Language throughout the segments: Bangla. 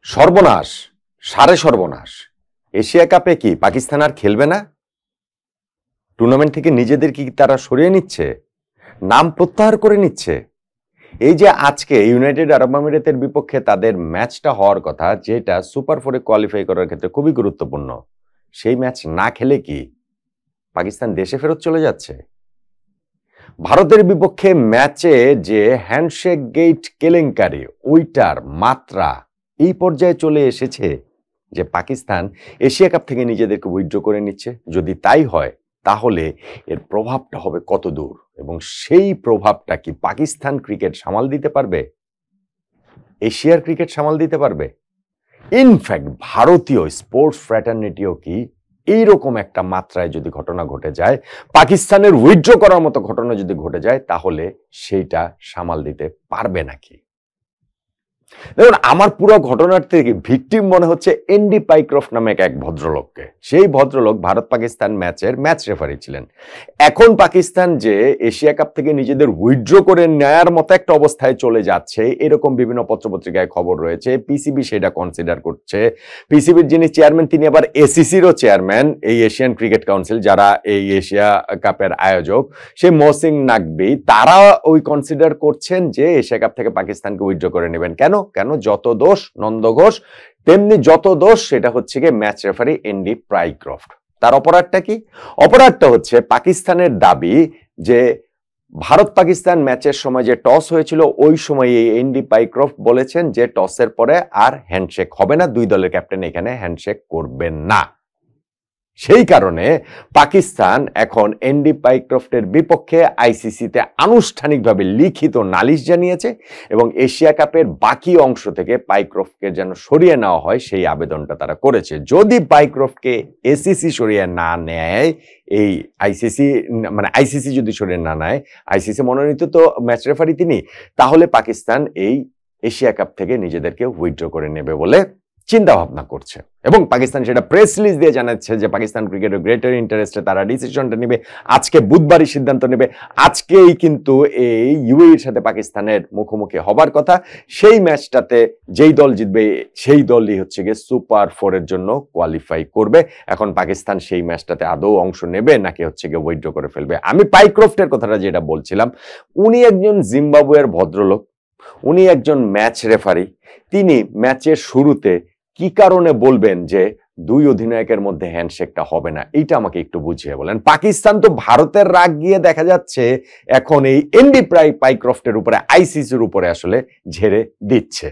সর্বনাশ, সারে সর্বনাশ। এশিয়া কাপে কি পাকিস্তান আর খেলবে না? টুর্নামেন্ট থেকে নিজেদের কি তারা সরিয়ে নিচ্ছে, নাম প্রত্যাহার করে নিচ্ছে? এই যে আজকে ইউনাইটেড আরব আমিরাতের বিপক্ষে তাদের ম্যাচটা হওয়ার কথা, যেটা সুপার ফোরে কোয়ালিফাই করার ক্ষেত্রে খুবই গুরুত্বপূর্ণ, সেই ম্যাচ না খেলে কি পাকিস্তান দেশে ফেরত চলে যাচ্ছে? ভারতের বিপক্ষে ম্যাচে যে হ্যান্ডশেক গেট কেলেঙ্কারি, ওইটার মাত্রা এই পর্যায়ে চলে এসেছে যে পাকিস্তান এশিয়া কাপ থেকে নিজেদেরকে উইথড্র করে নিচ্ছে। যদি তাই হয় তাহলে এর প্রভাবটা হবে কত দূর, এবং সেই প্রভাবটা কি পাকিস্তান ক্রিকেট সামাল দিতে পারবে, এশিয়ার ক্রিকেট সামাল দিতে পারবে? ইনফ্যাক্ট ভারতীয় স্পোর্টস ফ্র্যাটার্নিটিও কি এইরকম একটা মাত্রায় যদি ঘটনা ঘটে যায়, পাকিস্তানের উইথড্র করার মতো ঘটনা যদি ঘটে যায়, তাহলে সেইটা সামাল দিতে পারবে নাকি? দেখুন, আমার পুরো ঘটনার থেকে ভিকটিম মনে হচ্ছে এনডি পাইক্রফট নামে এক ভদ্রলোককে। সেই ভদ্রলোক ভারত পাকিস্তান ম্যাচের ম্যাচ রেফারি ছিলেন। এখন পাকিস্তান যে এশিয়া কাপ থেকে নিজেদের উইথড্র করে নেয়ার মতো একটা অবস্থায় চলে যাচ্ছে, এরকম বিভিন্ন পত্রপত্রিকায় খবর রয়েছে। পিসিবি সেটা কনসিডার করছে। পিসিবির যিনি চেয়ারম্যান, তিনি আবার এসিসিরও চেয়ারম্যান, এই এশিয়ান ক্রিকেট কাউন্সিল, যারা এই এশিয়া কাপের আয়োজক, সেই মহসিন নাকভি, তারা ওই কনসিডার করছেন যে এশিয়া কাপ থেকে পাকিস্তানকে উইথড্র করে নেবেন। কেন? যত দোষ নন্দ ঘোষ, তেমনি যত দোষ সেটা হচ্ছে গিয়ে ম্যাচ রেফারি এনডি পাইক্রফট। তার অপরাধটা কি? অপরাধটা হচ্ছে পাকিস্তানের দাবি যে ভারত পাকিস্তান ম্যাচের সময় যে টস হয়েছিল, ওই সময় এই এনডি পাইক্রফট বলেছেন যে টসের পরে আর হ্যান্ডশেক হবে না, দুই দলের ক্যাপ্টেন এখানে হ্যান্ডশেক করবেন না। সেই কারণে পাকিস্তান এখন এনডি পাইক্রফটের বিপক্ষে আইসিসিতে আনুষ্ঠানিকভাবে লিখিত নালিশ জানিয়েছে, এবং এশিয়া কাপের বাকি অংশ থেকে পাইক্রফটকে যেন সরিয়ে নেওয়া হয় সেই আবেদনটা তারা করেছে। যদি পাইক্রফটকে এসিসি সরিয়ে না নেয়, এই আইসিসি যদি সরিয়ে না নেয়, আইসিসি মনোনীত তো ম্যাচ রেফারি তিনি, তাহলে পাকিস্তান এই এশিয়া কাপ থেকে নিজেদেরকে উইথড্র করে নেবে বলে চিন্তা ভাবনা করছে। এবং পাকিস্তান সেটা প্রেস রিলিজ দিয়ে জানাচ্ছে যে পাকিস্তান ক্রিকেটের গ্রেটার ইন্টারেস্টে তারা ডিসিশনটা নেবে, আজকে বুধবারই সিদ্ধান্ত নেবে। আজকেই কিন্তু এই ইউএইর সাথে পাকিস্তানের মুখোমুখি হবার কথা। সেই ম্যাচটাতে যেই দল জিতবে সেই দলই হচ্ছে গিয়ে সুপার ফোরের জন্য কোয়ালিফাই করবে। এখন পাকিস্তান সেই ম্যাচটাতে আদৌ অংশ নেবে নাকি হচ্ছে গিয়ে উইথড্র করে ফেলবে। আমি পাইক্রফটের কথাটা যেটা বলছিলাম, উনি একজন জিম্বাবুয়ের ভদ্রলোক, উনি একজন ম্যাচ রেফারি। তিনি ম্যাচের শুরুতে কি কারণে বলবেন যে দুই অধিনায়কের মধ্যে হ্যান্ডশেকটা হবে না, এইটা আমাকে একটু বুঝিয়ে বলেন। পাকিস্তান তো ভারতের রাগ গিয়ে দেখা যাচ্ছে এখন এই এনডি পাইক্রফটের উপরে, আইসিসির উপরে আসলে ঝেড়ে দিচ্ছে।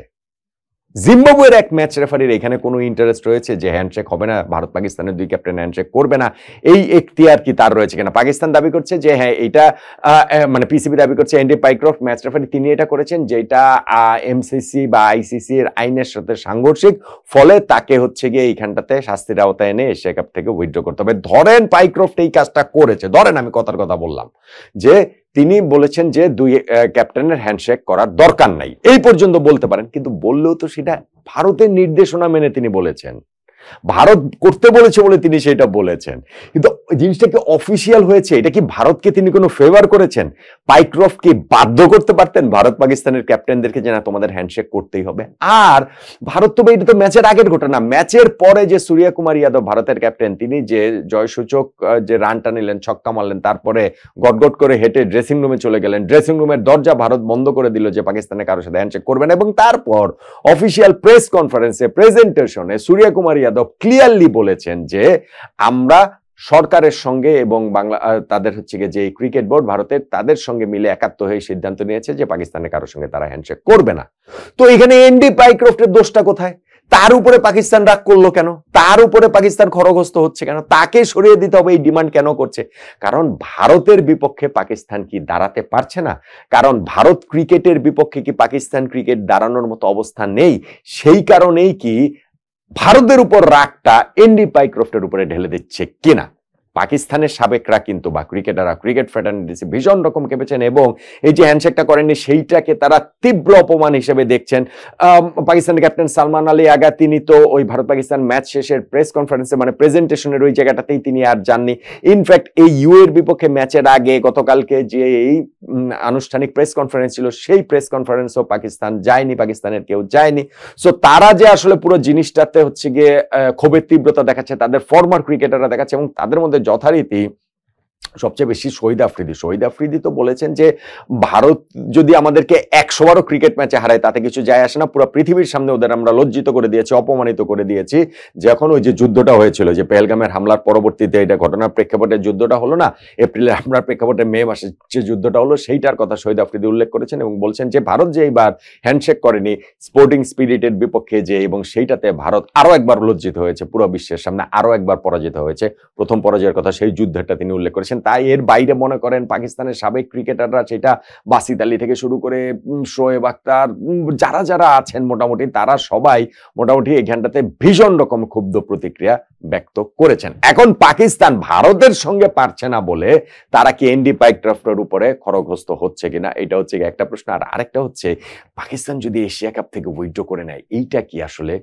জিম্বাবুয়ের এক ম্যাচ রেফারির এখানে কোনো ইন্টারেস্ট রয়েছে যে হ্যান্ডশেক হবে না, ভারত পাকিস্তানের দুই ক্যাপ্টেন হ্যান্ডশেক করবে না, এই এখতিয়ার কি তার রয়েছে কিনা? পাকিস্তান দাবি করছে যে হ্যাঁ, এটা পিসিবি দাবি করছে এনডি পাইক্রফট ম্যাচ রেফারি তিনি এটা করেছেন যেটা এমসিসি বা আইসিসি এর আইনের সাথে সাংঘর্ষিক, ফলে তাকে হচ্ছে গিয়ে এইখানটাতে শাস্তির আওতায় এনে এশিয়া কাপ থেকে উইথড্র করতে হবে। ধরেন পাইক্রফট এই কাজটা করেছে, ধরেন আমি কথার কথা বললাম যে তিনি বলেছেন যে দুই ক্যাপ্টেনের হ্যান্ডশেক করার দরকার নাই, এই পর্যন্ত বলতে পারেন, কিন্তু বললেও তো সেটা ভারতের নির্দেশনা মেনে তিনি বলেছেন, ভারত করতে বলেছে বলে তিনি সেটা বলেছেন। কিন্তু জিনিসটা কি অফিসিয়াল হয়েছে? এটা কি ভারতকে তিনি কোনো ফেভার করেছেন? পাইক্রফট কি বাধ্য করতে পারতেন ভারত পাকিস্তানের ক্যাপ্টেনদেরকে যে না, তোমাদের হ্যান্ডশেক করতেই হবে? আর ভারত তো, এটা তো ম্যাচের আগের ঘটনা। ম্যাচের পরে যে সূর্য কুমার যাদব ভারতের ক্যাপ্টেন, তিনি যে জয়সূচক যে রানটা নিলেন, ছক্কা মারলেন, তারপরে গটগট করে হেঁটে ড্রেসিং রুমে চলে গেলেন, ড্রেসিং রুমের দরজা ভারত বন্ধ করে দিল যে পাকিস্তানের কারোর সাথে হ্যান্ডশেক করবে না, এবং তারপর অফিসিয়াল প্রেস কনফারেন্সে, প্রেজেন্টেশনে সূর্য কুমার যাদব ক্লিয়ারলি বলেছেন যে আমরা সরকারের সঙ্গে এবং বাংলা তাদের হচ্ছে গিয়ে যে ক্রিকেট বোর্ড ভারতের, তাদের সঙ্গে মিলে একাত্ম হয়ে সিদ্ধান্ত নিয়েছে যে পাকিস্তানের কারোর সঙ্গে তারা হ্যান্ডশেক করবে না। তো এখানে এনডি পাইক্রফটের দোষটা কোথায়? তার উপরে পাকিস্তান রাগ করলো কেন? তার উপরে পাকিস্তান খড়গহস্ত হচ্ছে কেন? তাকে সরিয়ে দিতে হবে এই ডিমান্ড কেন করছে? কারণ ভারতের বিপক্ষে পাকিস্তান কি দাঁড়াতে পারছে না? কারণ ভারত ক্রিকেটের বিপক্ষে কি পাকিস্তান ক্রিকেট দাঁড়ানোর মতো অবস্থা নেই? সেই কারণেই কি ভারতের উপর রাগটা এনডি পাইক্রফটের উপরে ঢেলে দিচ্ছে কিনা? পাকিস্তানের সাবেকরা কিন্তু বা ক্রিকেটাররা ক্রিকেট ফ্র্যাটার্নিটিসে ভীষণ রকম কেঁপেছেন এবং এই যে হ্যান্ডশেকটা করেননি সেইটাকে তারা তীব্র অপমান হিসেবে দেখছেন। পাকিস্তানের ক্যাপ্টেন সালমান আলী আগা তিনি তো ওই ভারত পাকিস্তান ম্যাচ শেষের প্রেস কনফারেন্সে মানে প্রেজেন্টেশনের ওই জায়গাটাতেই তিনি আর যাননি। ইনফ্যাক্ট এই এর বিপক্ষে ম্যাচের আগে গতকালকে যে এই আনুষ্ঠানিক প্রেস কনফারেন্স ছিল সেই প্রেস কনফারেন্সও পাকিস্তান যায়নি, পাকিস্তানের কেউ যায়নি। সো তারা যে আসলে পুরো জিনিসটাতে হচ্ছে গিয়ে ক্ষোভের তীব্রতা দেখাচ্ছে তাদের ফরমার ক্রিকেটাররা দেখাচ্ছে এবং তাদের মধ্যে যথারীতি সবচেয়ে বেশি শহীদ আফ্রিদি তো বলেছেন যে ভারত যদি আমাদেরকে 100 বারও ক্রিকেট ম্যাচে হারায় তাতে কিছু যায় আসে না, পুরো পৃথিবীর সামনে ওদের আমরা লজ্জিত করে দিয়েছি, অপমানিত করে দিয়েছি। যখন ওই যে যুদ্ধটা হয়েছিল যে পেহেলগামের হামলার পরবর্তীতে এটা ঘটনার প্রেক্ষাপটে যুদ্ধটা হলো না, এপ্রিলের হামলার প্রেক্ষাপটে মে মাসে যে যুদ্ধটা হলো সেইটার কথা শহীদ আফ্রিদি উল্লেখ করেছেন এবং বলছেন যে ভারত যে এইবার হ্যান্ডশেক করেনি স্পোর্টিং স্পিরিটের বিপক্ষে যে, এবং সেইটাতে ভারত আরো একবার লজ্জিত হয়েছে, পুরো বিশ্বের সামনে আরো একবার পরাজিত হয়েছে। প্রথম পরাজয়ের কথা সেই যুদ্ধটা তিনি উল্লেখ করেছেন। তাই এর বাইরে মনে করেন পাকিস্তানের সাবেক ক্রিকেটাররা সেটা বাসিত আলী থেকে শুরু করে শোয়েব আখতার যারা যারা আছেন মোটামুটি তারা সবাই মোটামুটি এখানটাতে ভীষণ রকম ক্ষুব্ধ প্রতিক্রিয়া ব্যক্ত করেছেন। এখন পাকিস্তান ভারতের সঙ্গে পারছে না বলে তারা কি এনডি পাইকক্রাফটের উপরে খড়গহস্ত হচ্ছে কিনা, এটা হচ্ছে একটা প্রশ্ন। আর আরেকটা হচ্ছে পাকিস্তান যদি এশিয়া কাপ থেকে উইথড্র করে নেয়, এইটা কি আসলে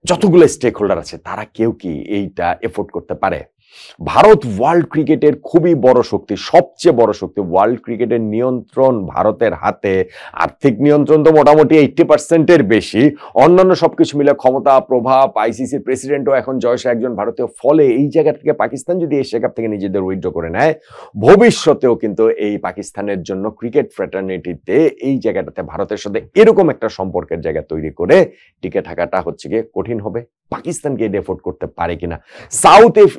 যতগুলো স্টেক হোল্ডার আছে তারা কেউ কি এইটা এফোর্ড করতে পারে? ভারত ওয়ার্ল্ড ক্রিকেটের খুবই বড় শক্তি, সবচেয়ে বড় শক্তি। ওয়ার্ল্ড ক্রিকেটের নিয়ন্ত্রণ ভারতের হাতে, আর্থিক নিয়ন্ত্রণ তো মোটামুটি 80%-এর বেশি, অন্যান্য সবকিছু মিলে ক্ষমতা প্রভাব, আইসিসির প্রেসিডেন্টও এখন জয়সা একজন ভারতীয়। ফলে এই জায়গা থেকে পাকিস্তান যদি এশিয়া কাপ থেকে নিজেদের উইথড্র করে নেয়, ভবিষ্যতেও কিন্তু এই পাকিস্তানের জন্য ক্রিকেট ফ্র্যাটার্নিটিতে এই জায়গাটাতে ভারতের সাথে এরকম একটা সম্পর্কের জায়গা তৈরি করে টিকে থাকাটা হচ্ছে গিয়ে কঠিন হবে। পাকিস্তানকে এটা এফোর্ড করতে পারে কিনা,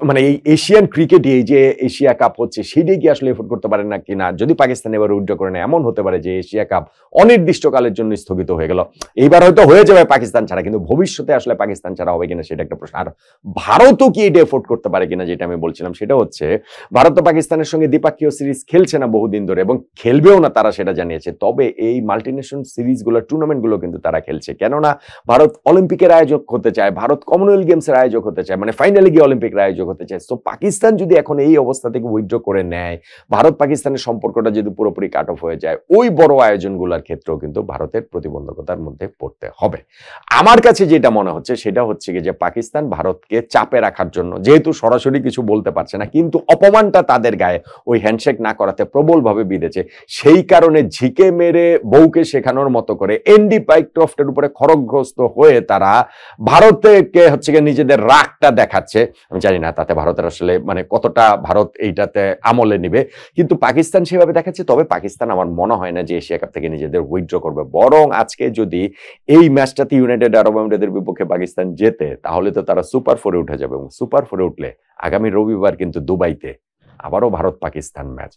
মানে এই এশিয়ান ক্রিকেটে এই যে এশিয়া কাপ হচ্ছে সেটাই কি আসলে এফোর্ড করতে পারে না কিনা, যদি পাকিস্তান এবার উইথড্র করে নেয় এমন হতে পারে যে এশিয়া কাপ অনির্দিষ্টকালের জন্য স্থগিত হয়ে গেল। এইবার হয়তো হয়ে যাবে পাকিস্তান ছাড়া, কিন্তু ভবিষ্যতে আসলে পাকিস্তান ছাড়া হবে কিনা সেটা একটা প্রশ্ন। আর ভারতও কি এটা এফোর্ড করতে পারে কিনা, যেটা আমি বলছিলাম সেটা হচ্ছে ভারত তো পাকিস্তানের সঙ্গে দ্বিপাক্ষিক সিরিজ খেলছে না বহুদিন ধরে এবং খেলবেও না, তারা সেটা জানিয়েছে। তবে এই মাল্টিনেশন সিরিজগুলো টুর্নামেন্টগুলো কিন্তু তারা খেলছে, কেননা ভারত অলিম্পিকের আয়োজক হতে চায়, ভারত কমনওয়েলথ গেমসের আয়োজক হতে চায়, মানে ফাইনালে গিয়ে অলিম্পিকের আয়োজক হতে চায়। তো পাকিস্তান যদি এখন এই অবস্থা থেকে উইথড্র করে নেয়, ভারত পাকিস্তানের সম্পর্কটা যদি পুরোপুরি কাট অফ হয়ে যায়, ওই বড় আয়োজনগুলোর ক্ষেত্রেও কিন্তু ভারতের প্রতিবন্ধকতার মধ্যে পড়তে হবে। আমার কাছে যেটা মনে হচ্ছে সেটা হচ্ছে যে পাকিস্তান ভারতকে চাপে রাখার জন্য, যেহেতু সরাসরি কিছু বলতে পারছে না কিন্তু অপমানটা তাদের গায়ে ওই হ্যান্ডশেক না করাতে প্রবলভাবে বিঁধেছে, সেই কারণে ঝিকে মেরে বউকে শেখানোর মতো করে এনডি পাইকক্রফটের উপরে খড়গহস্ত হয়ে তারা ভারতকে হচ্ছে গিয়ে নিজেদের রাগটা দেখাচ্ছে। আমি জানি না তাতে ভারতের আসলে মানে কতটা ভারত এইটাতে আমলে নিবে, কিন্তু পাকিস্তান সেভাবে দেখাচ্ছে। তবে পাকিস্তান আমার মনে হয় না যে এশিয়া কাপ থেকে নিজেদের উইথড্র করবে, বরং আজকে যদি এই ম্যাচটাতে ইউনাইটেড আরব আমিরাতের বিপক্ষে পাকিস্তান জেতে তাহলে তো তারা সুপার ফোরে উঠে যাবে, এবং সুপার ফোরে উঠলে আগামী রবিবার কিন্তু দুবাইতে আবারও ভারত পাকিস্তান ম্যাচ।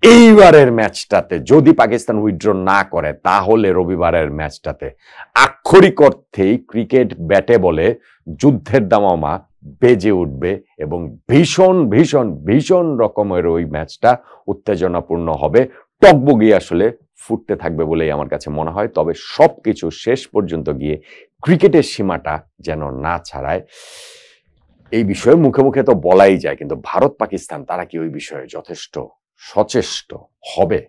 এইবারের ম্যাচটাতে যদি পাকিস্তান উইথড্র না করে তাহলে রবিবারের ম্যাচটাতে আক্ষরিক অর্থেই ক্রিকেট ব্যাটে বলে যুদ্ধের দামামা বেজে উঠবে এবং ভীষণ ভীষণ ভীষণ রকমের ওই ম্যাচটা উত্তেজনাপূর্ণ হবে, টকবগি আসলে ফুটতে থাকবে বলেই আমার কাছে মনে হয়। তবে সবকিছু শেষ পর্যন্ত গিয়ে ক্রিকেটের সীমাটা যেন না ছাড়ায়, এই বিষয়ে মুখে মুখে তো বলাই যায়, কিন্তু ভারত পাকিস্তান তারা কি ওই বিষয়ে যথেষ্ট সচেষ্ট হবে?